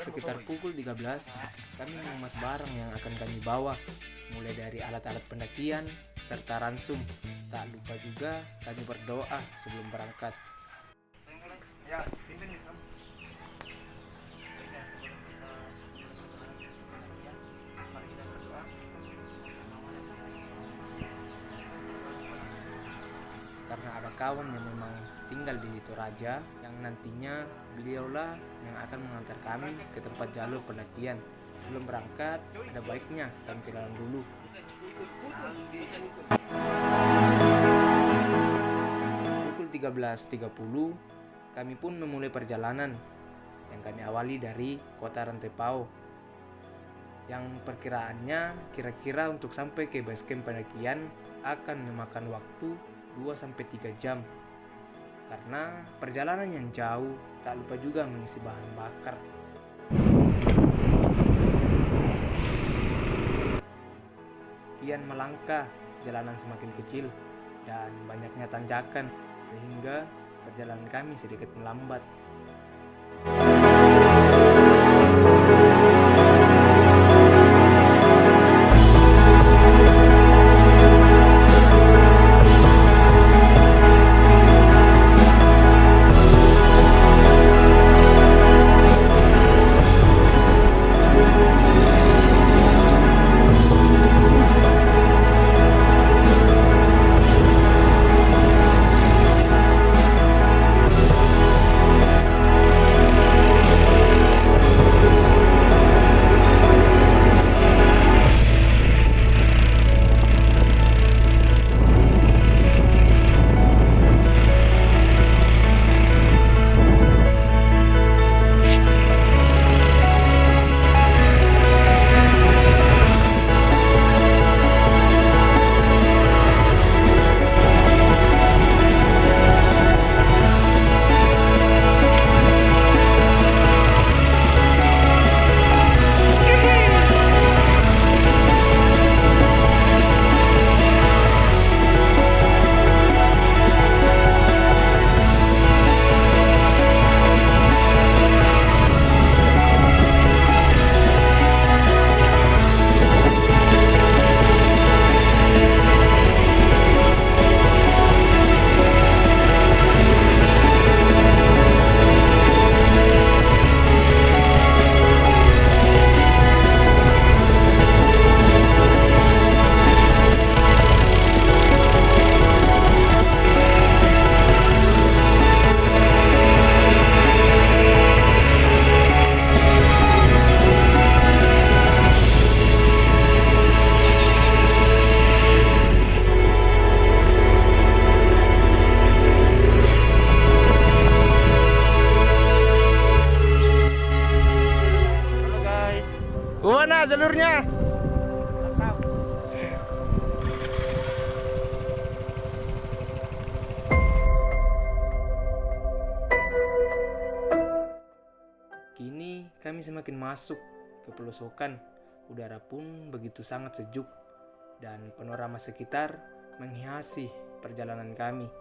Sekitar pukul 13, kami mengemas barang yang akan kami bawa, mulai dari alat-alat pendakian serta ransum. Tak lupa juga kami berdoa sebelum berangkat. Karena ada kawan yang memang tinggal di Toraja, yang nantinya beliaulah yang akan mengantar kami ke tempat jalur pendakian. Sebelum berangkat, ada baiknya kami kenalan dulu. Pukul 13.30, kami pun memulai perjalanan yang kami awali dari kota Rantepao, yang perkiraannya kira-kira untuk sampai ke base camp pendakian akan memakan waktu 2-3 jam. Karena perjalanan yang jauh, tak lupa juga mengisi bahan bakar. Kian melangkah, jalanan semakin kecil dan banyaknya tanjakan, sehingga perjalanan kami sedikit melambat. Mana jalurnya? Kini kami semakin masuk ke pelosokan. Udara pun begitu sangat sejuk dan panorama sekitar menghiasi perjalanan kami.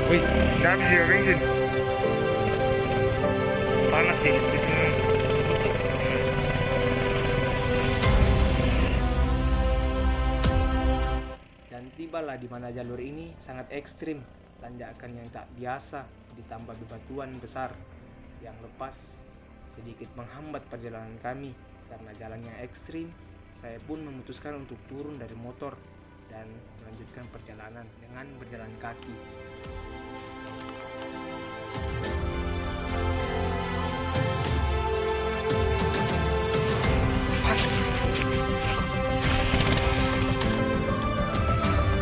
Wih, udah habis ya bensin. Panas deh. Dan tibalah di mana jalur ini sangat ekstrim, tanjakan yang tak biasa ditambah bebatuan besar yang lepas sedikit menghambat perjalanan kami. Karena jalannya ekstrim, saya pun memutuskan untuk turun dari motor dan melanjutkan perjalanan dengan berjalan kaki.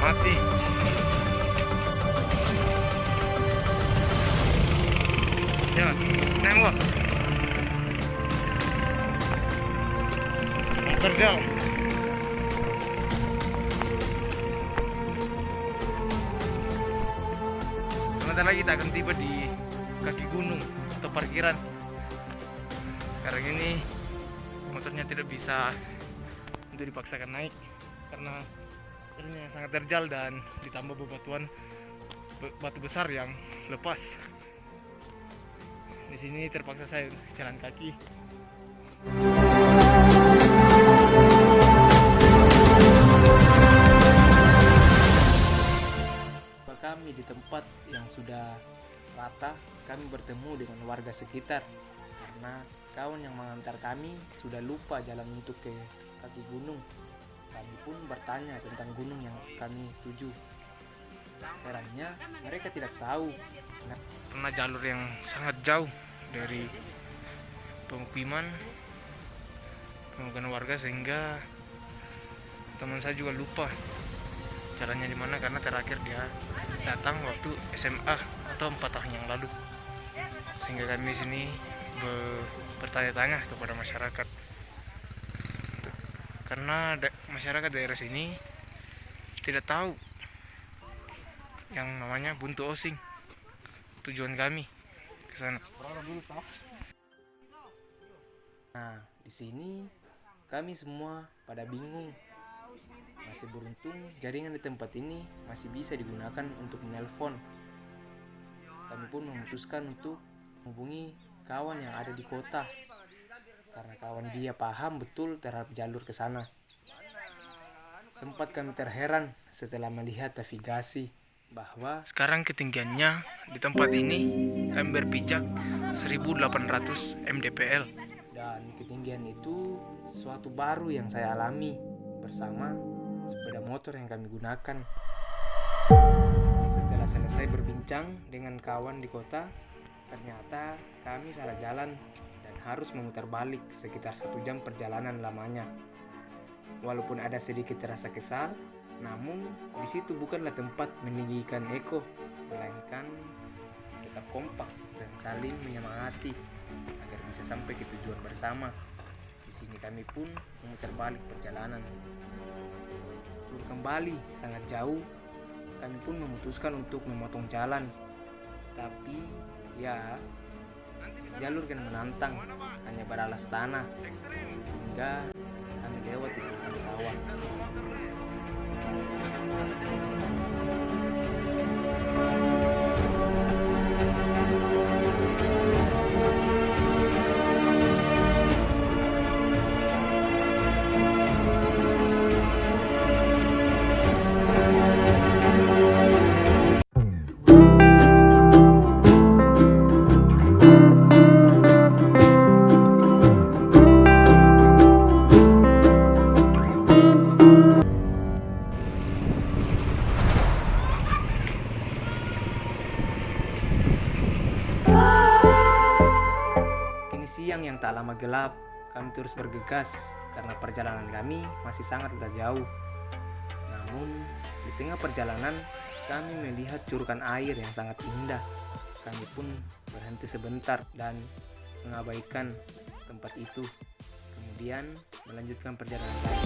Mati. Ya, nengok. Kerja. Sebentar lagi kita akan tiba di kaki gunung atau parkiran. Sekarang ini motornya tidak bisa untuk dipaksakan naik karena jalannya sangat terjal dan ditambah bebatuan batu besar yang lepas. Di sini terpaksa saya jalan kaki. Kami di tempat yang sudah rata, kami bertemu dengan warga sekitar karena kawan yang mengantar kami sudah lupa jalan untuk ke kaki gunung. Kami pun bertanya tentang gunung yang kami tuju. Herannya mereka tidak tahu karena jalur yang sangat jauh dari pemukiman warga, sehingga teman saya juga lupa jalannya di mana karena terakhir dia datang waktu SMA atau 4 tahun yang lalu. Sehingga kami sini bertanya-tanya kepada masyarakat karena masyarakat daerah sini tidak tahu yang namanya Buntu Osing, tujuan kami ke sana. Nah, di sini kami semua pada bingung. Masih beruntung jaringan di tempat ini masih bisa digunakan untuk menelpon. Kami pun memutuskan untuk menghubungi kawan yang ada di kota karena kawan dia paham betul terhadap jalur ke sana. Sempat kami terheran setelah melihat navigasi bahwa sekarang ketinggiannya di tempat ini kami berpijak 1800 mdpl, dan ketinggian itu sesuatu baru yang saya alami bersama sepeda motor yang kami gunakan. Setelah selesai berbincang dengan kawan di kota, ternyata kami salah jalan dan harus memutar balik sekitar 1 jam perjalanan lamanya. Walaupun ada sedikit rasa kesal, namun di situ bukanlah tempat meninggikan ego, melainkan tetap kompak dan saling menyemangati agar bisa sampai ke tujuan bersama. Di sini kami pun memutar balik perjalanan. Kembali sangat jauh, kami pun memutuskan untuk memotong jalan. Tapi ya, jalur kan menantang, hanya beralas tanah, hingga kami lewat di belakang sawah. Siang yang tak lama gelap, kami terus bergegas karena perjalanan kami masih sangatlah jauh. Namun, di tengah perjalanan, kami melihat curukan air yang sangat indah. Kami pun berhenti sebentar dan mengabaikan tempat itu. Kemudian melanjutkan perjalanan kami.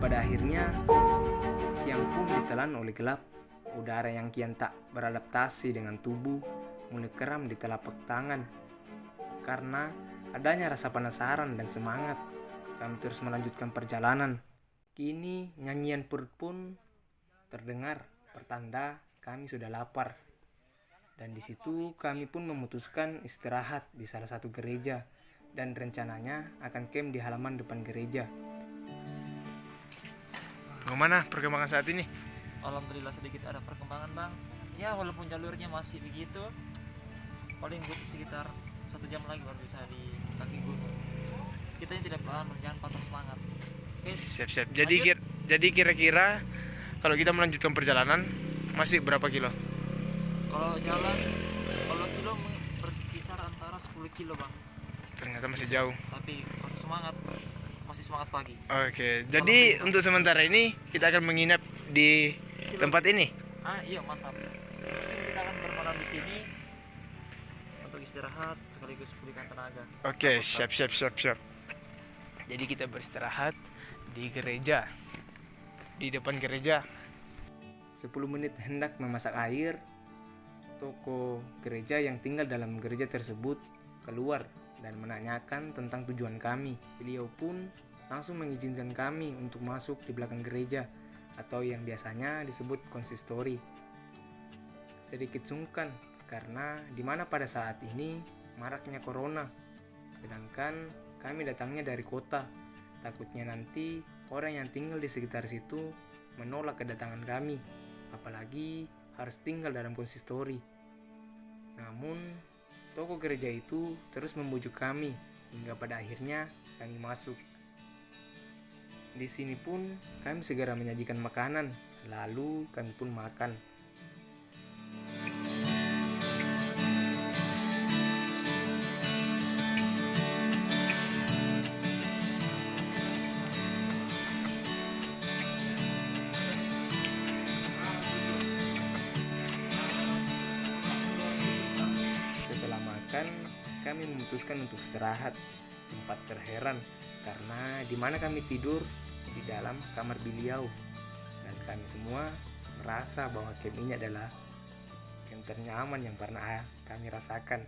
Pada akhirnya, siang pun ditelan oleh gelap. Udara yang kian tak beradaptasi dengan tubuh mulai kram di telapak tangan. Karena adanya rasa penasaran dan semangat, kami terus melanjutkan perjalanan. Kini nyanyian perut pun terdengar, pertanda kami sudah lapar. Dan di situ kami pun memutuskan istirahat di salah satu gereja dan rencananya akan camp di halaman depan gereja. Bagaimana perkembangan saat ini? Alhamdulillah sedikit ada perkembangan bang. Ya walaupun jalurnya masih begitu, paling butuh sekitar 1 jam lagi baru bisa di kaki gunung. Kita ini tidak jangan patah semangat. Oke, Siap-siap. lanjut. Jadi kira-kira kalau kita melanjutkan perjalanan masih berapa kilo? Kalau jalan, kalau kilo berkisar antara 10 kilo bang. Ternyata masih jauh. Tapi kalau semangat, masih semangat pagi. Oke, jadi untuk sementara ini kita akan menginap di tempat ini. Iya mantap. Kita akan bermalam di sini untuk istirahat sekaligus pulihkan tenaga. Oke, siap. Jadi kita beristirahat di gereja, di depan gereja. 10 menit hendak memasak air, toko gereja yang tinggal dalam gereja tersebut keluar dan menanyakan tentang tujuan kami. Beliau pun langsung mengizinkan kami untuk masuk di belakang gereja atau yang biasanya disebut konsistori. Sedikit sungkan karena dimana pada saat ini maraknya corona, sedangkan kami datangnya dari kota. Takutnya nanti orang yang tinggal di sekitar situ menolak kedatangan kami, apalagi harus tinggal dalam konsistori. Namun toko gereja itu terus membujuk kami hingga pada akhirnya kami masuk. Di sini pun kami segera menyajikan makanan, lalu kami pun makan. Setelah makan, kami memutuskan untuk istirahat. Sempat terheran karena di mana kami tidur di dalam kamar beliau, dan kami semua merasa bahwa camp ini adalah camp ternyaman yang pernah kami rasakan.